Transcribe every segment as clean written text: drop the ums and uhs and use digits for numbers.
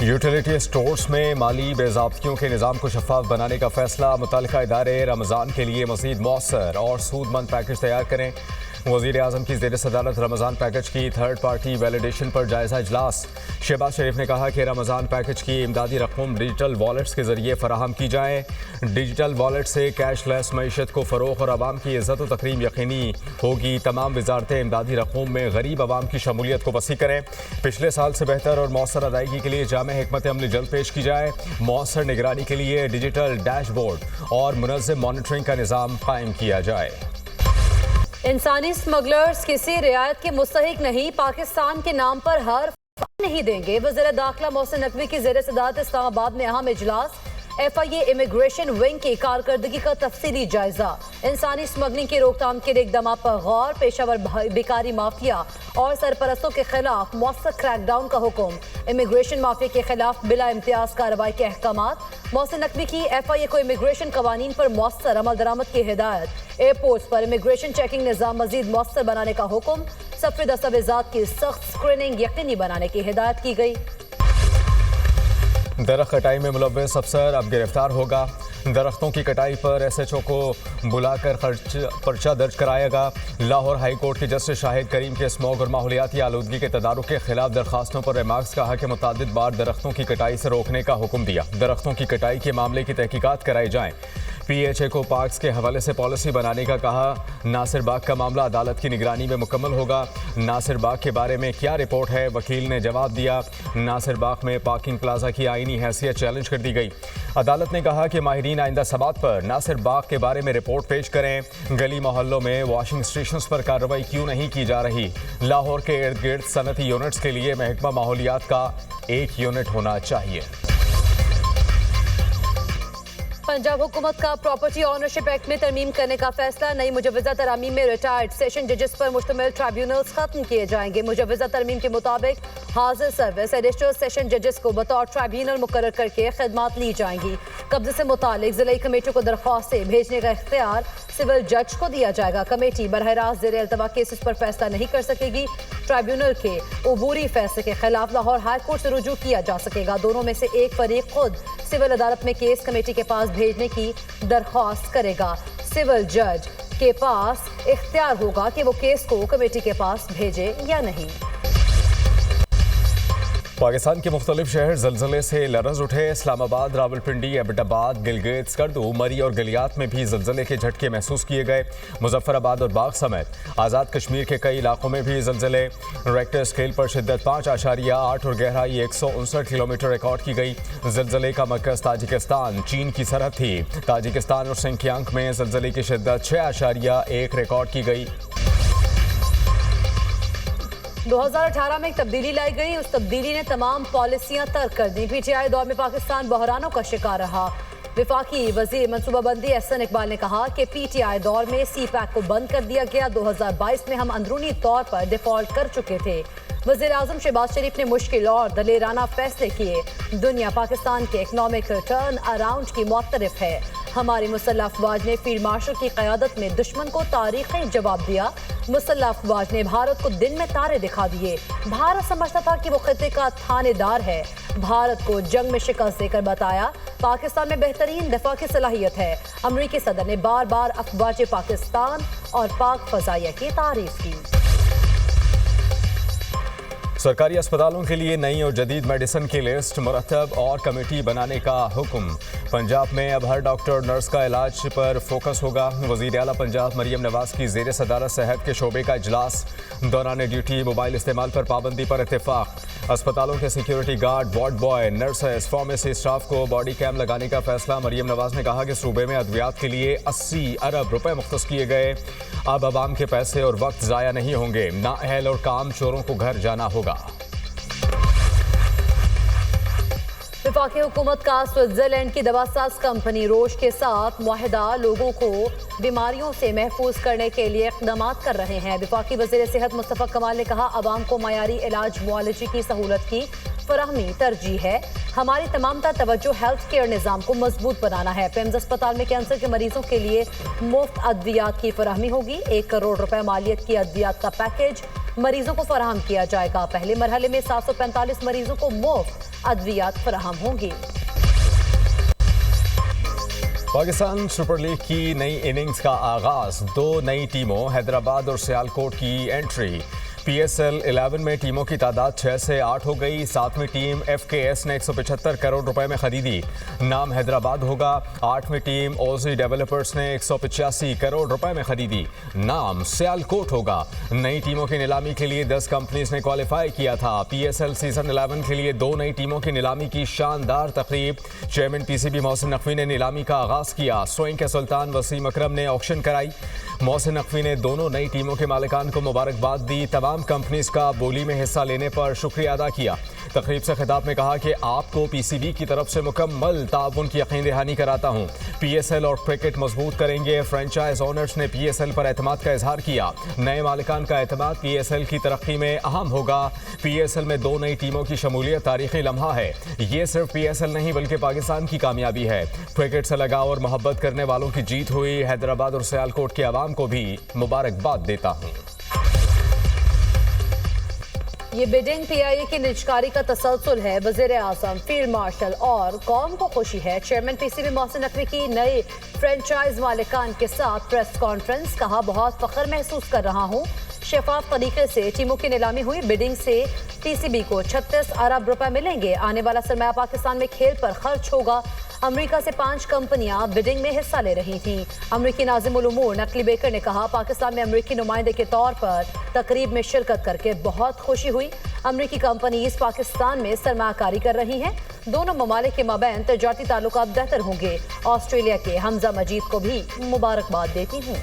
Utility stores میں مالی باضابطگیوں کے نظام کو شفاف بنانے کا فیصلہ، متعلقہ ادارے رمضان کے لیے مزید مؤثر اور سود مند پیکج تیار کریں۔ وزیر اعظم کی زیر صدارت رمضان پیکج کی تھرڈ پارٹی ویلیڈیشن پر جائزہ اجلاس۔ شہباز شریف نے کہا کہ رمضان پیکج کی امدادی رقم ڈیجیٹل والیٹس کے ذریعے فراہم کی جائیں۔ ڈیجیٹل والیٹ سے کیش لیس معیشت کو فروغ اور عوام کی عزت و تکریم یقینی ہوگی۔ تمام وزارتیں امدادی رقوم میں غریب عوام کی شمولیت کو وسیع کریں۔ پچھلے سال سے بہتر اور مؤثر ادائیگی کے لیے جامع حکمت عملی جلد پیش کی جائے۔ مؤثر نگرانی کے لیے ڈیجیٹل ڈیش بورڈ اور منظم مانیٹرنگ کا نظام قائم کیا جائے۔ انسانی اسمگلرز کسی رعایت کے مستحق نہیں، پاکستان کے نام پر ہر فائن نہیں دیں گے۔ وزیر داخلہ محسن نقوی کی زیر صدارت اسلام آباد میں اہم اجلاس۔ ایف آئی اے امیگریشن ونگ کی کارکردگی کا تفصیلی جائزہ۔ انسانی اسمگلنگ کی روک تھام کے لیے اقدامات پر غور۔ پیشہ ور بیکاری مافیا اور سرپرستوں کے خلاف مؤثر کریک ڈاؤن کا حکم۔ امیگریشن مافیا کے خلاف بلا امتیاز کارروائی کے احکامات۔ محسن نقوی کی ایف آئی اے کو امیگریشن قوانین پر مؤثر عمل درآمد کی ہدایت۔ ایئرپورٹس پر امیگریشن چیکنگ نظام مزید مؤثر بنانے کا حکم۔ سفری دستاویزات کی سخت اسکریننگ یقینی بنانے کی ہدایت کی گئی۔ درخت کٹائی میں ملوث افسر اب گرفتار ہوگا۔ درختوں کی کٹائی پر ایس ایچ او کو بلا کر پرچہ درج کرایا گا۔ لاہور ہائی کورٹ کے جسٹس شاہد کریم کے اسموگ اور ماحولیاتی آلودگی کے تدارک کے خلاف درخواستوں پر ریمارکس کہا کہ متعدد بار درختوں کی کٹائی سے روکنے کا حکم دیا۔ درختوں کی کٹائی کے معاملے کی تحقیقات کرائی جائیں۔ پی ایچ اے کو پارکس کے حوالے سے پالیسی بنانے کا کہا۔ ناصر باغ کا معاملہ عدالت کی نگرانی میں مکمل ہوگا۔ ناصر باغ کے بارے میں کیا رپورٹ ہے، وکیل نے جواب دیا۔ ناصر باغ میں پارکنگ پلازا کی آئینی حیثیت چیلنج کر دی گئی۔ عدالت نے کہا کہ ماہرین آئندہ سبات پر ناصر باغ کے بارے میں رپورٹ پیش کریں۔ گلی محلوں میں واشنگ اسٹیشنز پر کارروائی کیوں نہیں کی جا رہی؟ لاہور کے ارد گرد صنعتی یونٹس کے لیے محکمہ ماحولیات کا ایک یونٹ ہونا چاہیے۔ پنجاب حکومت کا پراپرٹی آنرشپ ایکٹ میں ترمیم کرنے کا فیصلہ۔ نئی مجوزہ ترامیم میں ریٹائرڈ سیشن ججز پر مشتمل ٹرائیبیونلز ختم کیے جائیں گے۔ مجوزہ ترمیم کے مطابق حاضر سروس ایڈیشنل سیشن ججز کو بطور ٹرائیبیونل مقرر کر کے خدمات لی جائیں گی۔ قبضے سے متعلق ضلعی کمیٹیوں کو درخواستیں بھیجنے کا اختیار سول جج کو دیا جائے گا۔ کمیٹی براہ راست زیر التوا کیسز پر فیصلہ نہیں کر سکے گی۔ ٹرائیبیونل کے عبوری فیصلے کے خلاف لاہور ہائی کورٹ سے رجوع کیا جا سکے گا۔ دونوں میں سے ایک فریق خود سول عدالت میں کیس کمیٹی کے پاس بھیجنے کی درخواست کرے گا۔ سول جج کے پاس اختیار ہوگا کہ وہ کیس کو کمیٹی کے پاس بھیجے یا نہیں۔ پاکستان کے مختلف شہر زلزلے سے لرز اٹھے۔ اسلام آباد، راولپنڈی، ایبٹ آباد، گلگت، اسکردو، مری اور گلیات میں بھی زلزلے کے جھٹکے محسوس کیے گئے۔ مظفر آباد اور باغ سمیت آزاد کشمیر کے کئی علاقوں میں بھی زلزلے۔ ریکٹر اسکیل پر شدت 5.8 اور گہرائی 159 کلومیٹر ریکارڈ کی گئی۔ زلزلے کا مرکز تاجکستان چین کی سرحد تھی۔ تاجکستان اور سنکیانگ میں زلزلے کی شدت 6.1 ریکارڈ کی گئی۔ 2018 میں ایک تبدیلی لائی گئی، اس تبدیلی نے تمام پالیسیاں ترک کر دیں۔ پی ٹی آئی دور میں پاکستان بحرانوں کا شکار رہا۔ وفاقی وزیر منصوبہ بندی احسن اقبال نے کہا کہ پی ٹی آئی دور میں سی پیک کو بند کر دیا گیا۔ 2022 میں ہم اندرونی طور پر ڈیفالٹ کر چکے تھے۔ وزیر اعظم شہباز شریف نے مشکل اور دلیرانہ فیصلے کیے۔ دنیا پاکستان کے اکنامک ٹرن اراؤنڈ کی معترف ہے۔ ہماری مسلح افواج نے فیلڈ مارشل کی قیادت میں دشمن کو تاریخی جواب دیا۔ مسلح افواج نے بھارت کو دن میں تارے دکھا دیے۔ بھارت سمجھتا تھا کہ وہ خطے کا تھانے دار ہے۔ بھارت کو جنگ میں شکست دے کر بتایا پاکستان میں بہترین دفاع کی صلاحیت ہے۔ امریکی صدر نے بار بار افواج پاکستان اور پاک فضائیہ کی تعریف کی۔ سرکاری اسپتالوں کے لیے نئی اور جدید میڈیسن کی لسٹ مرتب اور کمیٹی بنانے کا حکم۔ پنجاب میں اب ہر ڈاکٹر نرس کا علاج پر فوکس ہوگا۔ وزیر اعلیٰ پنجاب مریم نواز کی زیر صدارت صحت کے شعبے کا اجلاس۔ دوران ڈیوٹی موبائل استعمال پر پابندی پر اتفاق۔ اسپتالوں کے security guard, ward boy, nurses, pharmacy staff کو باڈی کیم لگانے کا فیصلہ۔ مریم نواز نے کہا کہ صوبے میں ادویات کے لیے 80 ارب روپے مختص کیے گئے۔ اب عوام کے پیسے اور وقت ضائع نہیں ہوں گے۔ نااہل اور کام چوروں کو گھر جانا ہوگا۔ وفاقی حکومت کا سوئٹزرلینڈ کی دواساز کمپنی روش کے ساتھ معاہدہ لوگوں کو بیماریوں سے محفوظ کرنے کے لیے اقدامات کر رہے ہیں۔ وفاقی وزیر صحت مصطفیٰ کمال نے کہا عوام کو معیاری علاج معالجے کی سہولت کی فراہمی ترجیح ہے۔ ہماری تمام تر توجہ ہیلتھ کیئر نظام کو مضبوط بنانا ہے۔ پیمز اسپتال میں کینسر کے مریضوں کے لیے مفت ادویات کی فراہمی ہوگی۔ 1 کروڑ روپے مالیت کی ادویات کا پیکیج मरीजों को फराहम किया जाएगा। पहले मरहले में 745 मरीजों को मुफ्त अद्वियात फराहम होंगी। पाकिस्तान सुपर लीग की नई इनिंग्स का आगाज, 2 नई टीमों हैदराबाद और सियालकोट की एंट्री। PSL 11 में टीमों की तादाद 6 से 8 हो गई। 7वीं टीम FKS ने 175 करोड़ रुपए में खरीदी, नाम हैदराबाद होगा। 8वीं टीम ओजी डेवलपर्स ने 185 करोड़ रुपए में खरीदी, नाम सियालकोट होगा। नई टीमों की नीलामी के लिए 10 कंपनीज ने क्वालिफाई किया था। PSL सीजन 11 के लिए 2 नई टीमों की नीलामी की शानदार तकरीब। चेयरमैन PCB मोहसिन नकवी ने नीलामी का आगाज किया। स्विंग के सुल्तान वसीम अकरम ने ऑक्शन कराई। मोहसिन नकवी ने दोनों नई टीमों के मालिकान को मुबारकबाद दी। तमाम कंपनीज का बोली में हिस्सा लेने पर शुक्रिया अदा किया। तकरीब से खिताब में कहा कि आपको PCB की तरफ से मुकम्मल ताउन की यकीन दहानी कराता हूँ। PSL और क्रिकेट मजबूत करेंगे। फ्रेंचाइज ओनर्स ने PSL पर एतमाद का इजहार किया। नए मालिकान का एतमाद PSL की तरक्की में अहम होगा। PSL में 2 नई टीमों की शमूलियत तारीखी लम्हा है। ये सिर्फ PSL नहीं बल्कि पाकिस्तान की कामयाबी है। क्रिकेट से लगाव और मोहब्बत करने वालों की जीत हुई। हैदराबाद और सियालकोट के अवाम को भी मुबारकबाद देता हूँ। ये बिडिंग PIA की निजकारी का तसलसल है। वज़ीर आज़म, फील्ड मार्शल और कौम को खुशी है। चेयरमैन PCB मोहसिन नकवी की नए फ्रेंचाइज मालिकान के साथ प्रेस कॉन्फ्रेंस। कहा, बहुत फख्र महसूस कर रहा हूँ। शफाफ तरीके से टीमों की नीलामी हुई। बिडिंग से PCB को 36 अरब रुपए मिलेंगे। आने वाला सरमाया पाकिस्तान में खेल पर खर्च होगा। अमेरिका से 5 कंपनियां बिडिंग में हिस्सा ले रही थीं। अमेरिकी नाज़िम उल उमूर नकली बेकर ने कहा, पाकिस्तान में अमेरिकी नुमाइंदे के तौर पर तकरीब में शिरकत करके बहुत खुशी हुई। अमेरिकी कंपनीज पाकिस्तान में सरमायाकारी कर रही हैं। दोनों ममालिक के माबैन तजारती ताल्लुकात बेहतर होंगे। ऑस्ट्रेलिया के हमजा मजीद को भी मुबारकबाद देती हूँ।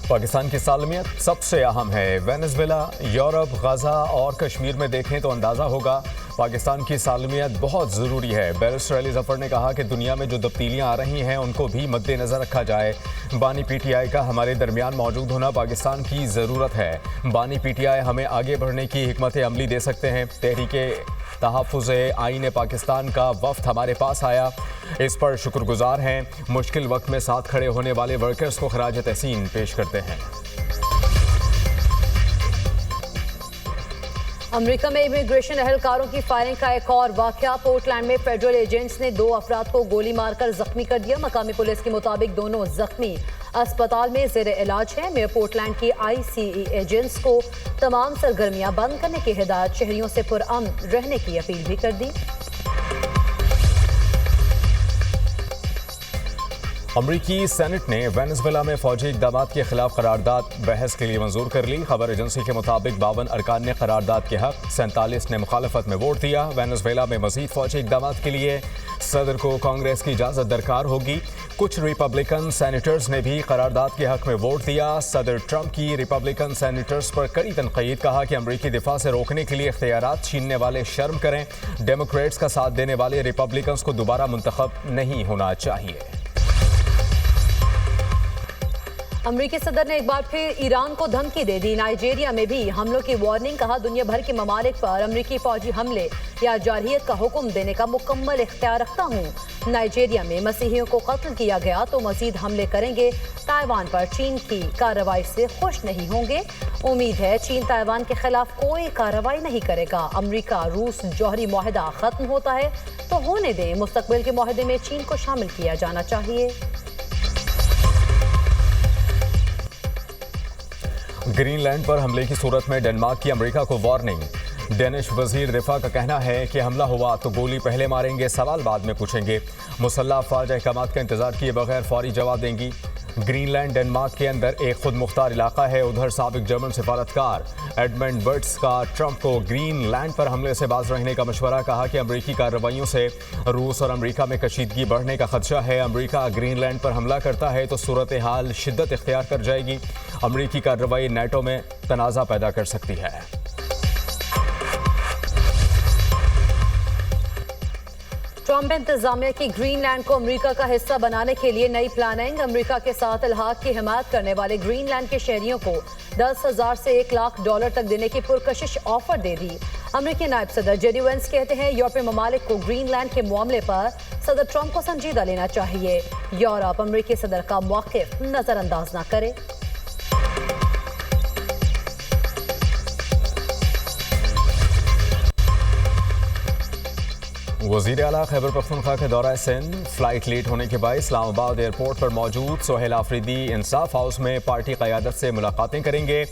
पाकिस्तान की सालमियत सबसे अहम है। वेनेजुएला, यूरोप, गजा और कश्मीर में देखें तो अंदाज़ा होगा पाकिस्तान की सालमियत बहुत ज़रूरी है। बैरिस्टर अली जफर ने कहा कि दुनिया में जो तब्दीलियाँ आ रही हैं उनको भी मद्देनज़र रखा जाए। बानी PTI का हमारे दरमियान मौजूद होना पाकिस्तान की ज़रूरत है। बानी PTI हमें आगे बढ़ने की हिकमत अमली दे सकते हैं। तहरीके तहफ़्फ़ुज़ आईन पाकिस्तान का वफ़द हमारे पास आया, इस पर शुक्रगुजार हैं। मुश्किल वक्त में साथ खड़े होने वाले वर्कर्स को खराज तहसीन पेश करते हैं। अमेरिका में इमिग्रेशन एहलकारों की फायरिंग का एक और वाकया। पोर्टलैंड में फेडरल एजेंट्स ने 2 अफराद को गोली मारकर जख्मी कर दिया। मकामी पुलिस के मुताबिक दोनों जख्मी अस्पताल में जेर इलाज है। मेयर पोर्टलैंड की ICE एजेंट्स को तमाम सरगर्मियां बंद करने की हिदायत, शहरियों से पुरअमन रहने की अपील भी कर दी। अमरीकी सेनेट ने वेनेजुएला में फौजी इक़दामात के खिलाफ करारदाद बहस के लिए मंजूर कर ली। खबर एजेंसी के मुताबिक 52 अरकान ने करारदाद के हक, 47 ने मुखालफत में वोट दिया। वेनेजुएला में मजीद फौजी इक़दामात के लिए सदर को कांग्रेस की इजाज़त दरकार होगी। कुछ रिपब्लिकन सेनेटर्स ने भी करारदाद के हक में वोट दिया। सदर ट्रंप की रिपब्लिकन सेनेटर्स पर कड़ी तनकीद, कहा कि अमरीकी दिफा से रोकने के लिए इख्तियारात छीनने वाले शर्म करें। डेमोक्रेट्स का साथ देने वाले रिपब्लिकन्स को दोबारा मुंतखब नहीं होना चाहिए। अमरीकी सदर ने एक बार फिर ईरान को धमकी दे दी। नाइजीरिया में भी हमलों की वार्निंग, कहा दुनिया भर के ममालिक पर अमरीकी फौजी हमले या जारहियत का हुक्म देने का मुकम्मल इख्तियार रखता हूँ। नाइजीरिया में मसीहियों को कत्ल किया गया तो मजीद हमले करेंगे। ताइवान पर चीन की कार्रवाई से खुश नहीं होंगे। उम्मीद है चीन ताइवान के खिलाफ कोई कार्रवाई नहीं करेगा। अमरीका रूस जौहरी मुआहदा खत्म होता है तो होने दें, मुस्तकबिल के मुआहदे में चीन को शामिल किया जाना चाहिए। ग्रीनलैंड पर हमले की सूरत में डेनमार्क की अमेरिका को वार्निंग। डेनिश वजीर दिफा का कहना है कि हमला हुआ तो गोली पहले मारेंगे, सवाल बाद में पूछेंगे। मुसल्लह अफवाज अहकामात का इंतजार किए बगैर फौरी जवाब देंगी। ग्रीनलैंड डेनमार्क के अंदर एक खुद मुख्तार इलाका है। उधर साबिक जर्मन सिफारतकार एडमंड बर्ट्स का ट्रंप को ग्रीनलैंड पर हमले से बाज रहने का मशवरा, कहा कि अमरीकी कार्रवाइयों से रूस और अमरीका में कशीदगी बढ़ने का खदशा है। अमरीका ग्रीनलैंड पर हमला करता है तो सूरत हाल शिद्दत इख्तियार कर जाएगी। अमरीकी कार्रवाई नेटो में तनाज़ा पैदा कर सकती है। ट्रंप इंतजामिया की ग्रीनलैंड को अमेरिका का हिस्सा बनाने के लिए नई प्लानिंग। अमेरिका के साथ इल्हाक की हिमायत करने वाले ग्रीनलैंड के शहरियों को 10,000 से $1 लाख तक देने की पुरकशिश ऑफर दे दी। अमेरिकी नायब सदर जेडी वेंस कहते हैं यूरोपीय ममालिक को ग्रीनलैंड के मामले पर सदर ट्रंप को संजीदा लेना चाहिए। यूरोप अमेरिकी सदर का मौक़िफ़ नजरअंदाज न करे। वज़ीर आला खैबर पख्तूनख्वा के दौरा सिंध फ्लाइट लेट होने के बाद इस्लामाबाद एयरपोर्ट पर मौजूद सोहेल आफरीदी इंसाफ हाउस में पार्टी क़यादत से मुलाकातें करेंगे।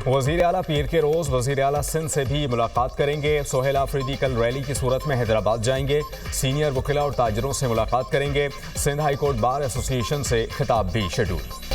वज़ीर आला पीर के रोज़ वज़ीर आला सिंध से भी मुलाकात करेंगे। सोहेल आफरीदी कल रैली की सूरत में हैदराबाद जाएंगे। सीनियर वकीला और ताजरों से मुलाकात करेंगे। Sindh high court bar association से खिताब भी शेड्यूल।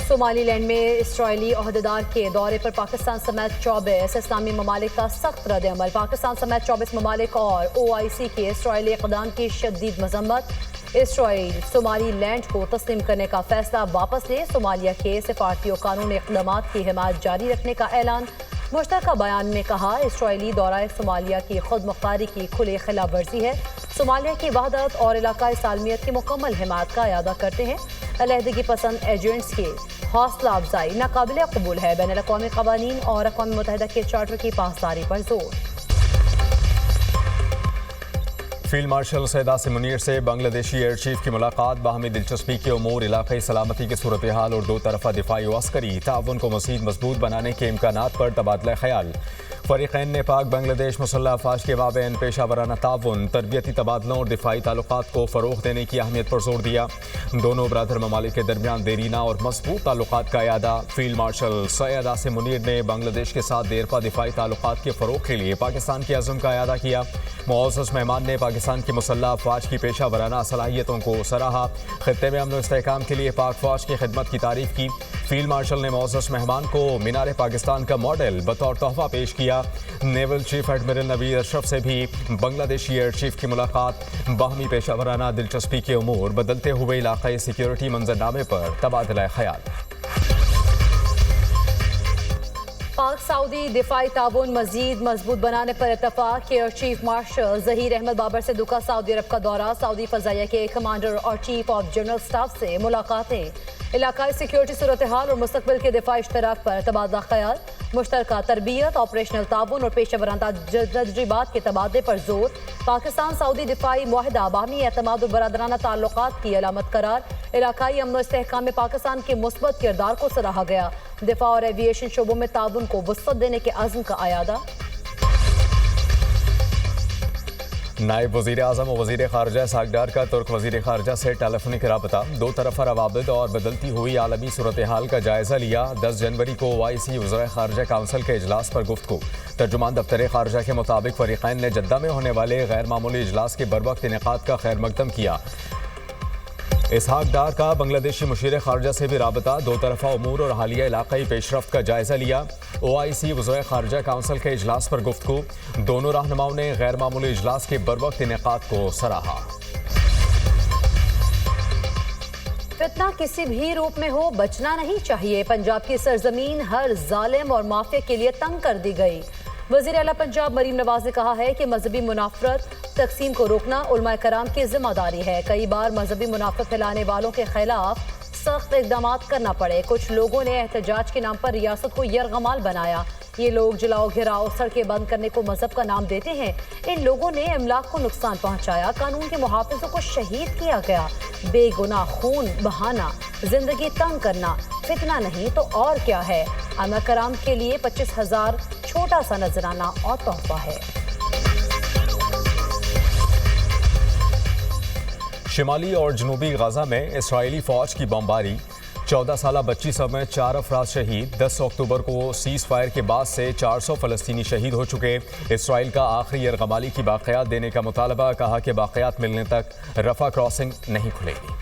सोमालीलैंड में इसराइली ओहदेदार के दौरे पर पाकिस्तान समेत 24 इस्लामी ममालिक का सख्त रद्द अमल। पाकिस्तान समेत 24 ममालिक और OIC के इसराइली इक़दाम की शदीद मजम्मत। इसराइल सोमालीलैंड को तस्लीम करने का फैसला वापस ले सोमालिया के सिफारती और कानूनी इक़दामात की हिमायत जारी रखने का ऐलान। मुश्तरका बयान में कहा, इसराइली दौरा सोमालिया की खुद मुख्तारी की खुली खिलाफ वर्जी है। सोमालिया की वहदत और इलाकाई सालमियत की मुकम्मल हिमायत का अयादा करते हैं। अलहदगी पसंद एजेंट्स की हौसला अफजाई नाकाबिल कबूल है। बैनुल अक़वामी क़वानीन और अक़वाम मुत्तहिदा के चार्टर की पासदारी पर जोर। फील्ड मार्शल सैयद आसिम मुनीर से बांग्लादेशी एयर चीफ की मुलाकात। बाहमी दिलचस्पी के उमूर, इलाकाई सलामती की सूरत हाल और दो तरफा दिफाई व अस्करी ताउन को मज़ीद मजबूत बनाने के इम्कानात पर तबादला ख्याल। फ़रीक़ैन ने पाक बांग्लादेश मुसल्लह अफ़वाज के माबैन पेशा वराना ताउन, तरबियती तबादलों और दिफाई ताल्लुकात को फ़रोग़ देने की अहमियत पर जोर दिया। दोनों बरादर ममालिक के दरमियान देरीना और मजबूत ताल्लुकात का इयादा। फील्ड मार्शल सैयद आसिम मुनीर ने बांग्लादेश के साथ देरपा दिफाई ताल्लुकात के फ़रोग़ के लिए पाकिस्तान के अज़्म का इयादा किया। मुअज़्ज़ज़ मेहमान ने पाकिस्तान की मुसल्लह अफ़वाज की पेशा वराना सलाहियतों को सराहा। खित्ते में अमन व इस्तेहकाम के लिए पाक फ़ौज की खिदमत की तारीफ़ की। फील्ड मार्शल ने मुअज़्ज़ज़ मेहमान को मीनार पाकिस्तान का मॉडल बतौर तोहफ़ा पेश किया। Naval chief admiral Naveed Ashraf से भी बांग्लादेशी एयर चीफ की मुलाकात। बाहमी पेशा वराना दिलचस्पी के उमूर, बदलते हुए इलाकाई सिक्योरिटी मंजरनामे पर तबादला ख्याल। पाक सऊदी दिफाई ताउन मजीद मजबूत बनाने पर इत्तफाक। Air chief marshal Zaheer Ahmed Babar से दुका सऊदी अरब का दौरा। सऊदी फ़ज़ाइया के कमांडर और चीफ ऑफ जनरल स्टाफ से मुलाकातें। इलाकाई सिक्योरिटी सूरत हाल और मुस्तक़बिल के दिफाई इश्तराक पर तबादला ख्याल। मुश्तरका तरबियत, ऑपरेशनल ताउन और पेशा वराना तजरीबात के तबादले पर जोर। पाकिस्तान सऊदी दिफाई मुआहदा बाहमी एतमाद और बरादराना ताल्लुकात की अलामत करार। इलाकाई अमन व इस्तेहकाम में पाकिस्तान के मुस्बत किरदार को सराहा गया। दिफा और एविएशन शोबों में ताउन को वुसअत देने के अज़्म का अयादा। नायब वज़ीर आज़म और वज़ीर ख़ारजा सागदार का तुर्क वज़ीर ख़ारजा से टेलीफोनिक राबता। दो तरफ़ा रवाबित और बदलती हुई आलमी सूरत हाल का जायज़ा लिया। 10 जनवरी को OIC वज़राए ख़ारजा काउंसिल के इजलास पर गुफ्तगू। तर्जुमान दफ्तर ख़ारजा के मुताबिक फ़रीक़ैन ने जद्दा में होने वाले गैर मामूली इजलास के बरवक्त इनेक़ाद का खैर मकदम किया। इसहाक डार का बांग्लादेशी मुशीर ख़ारजा से भी राबता। दो तरफ़ा उमूर और हालिया इलाकाई पेशरफ्त का जायज़ा लिया। OIC वज़राए ख़ारजा काउंसिल के इजलास पर गुफ्तगू। दोनों रहनुमाओं ने गैर मामूली इजलास के बरवक्त इनेक़ाद को सराहा। फितना किसी भी रूप में हो, बचना नहीं चाहिए। पंजाब की सरजमीन हर जालिम और माफिया के लिए तंग कर दी गई। वज़ीर आला पंजाब मरीम नवाज ने कहा है कि मजहबी मुनाफरत तकसीम को रोकना उलमा कराम की जिम्मेदारी है। कई बार मजहबी मुनाफरत फैलाने वालों के खिलाफ सख्त इक़दाम करना पड़े। कुछ लोगों ने एहतजाज के नाम पर रियासत को यरगमाल बनाया। ये लोग जलाओ घिराओ सड़कें बंद करने को मजहब का नाम देते हैं। इन लोगों ने अमलाक को नुकसान पहुंचाया, कानून के मुहाफिजों को शहीद किया गया। बेगुनाह खून बहाना, जिंदगी तंग करना फितना नहीं तो और क्या है। उलमा कराम के लिए 25,000 छोटा सा नजराना और तोहफा है। शिमाली और जनूबी गजा में इसराइली फ़ौज की बमबारी। 14 साला बच्ची समेत 4 अफराद शहीद। 10 अक्टूबर को सीज़ फायर के बाद से 400 फ़लस्तीनी शहीद हो चुके। इसराइल का आखिरी यरगमाली की बाक़ियात देने का मुतालबा। कहा कि बाक़ियात मिलने तक रफ़ा क्रॉसिंग नहीं खुलेगी।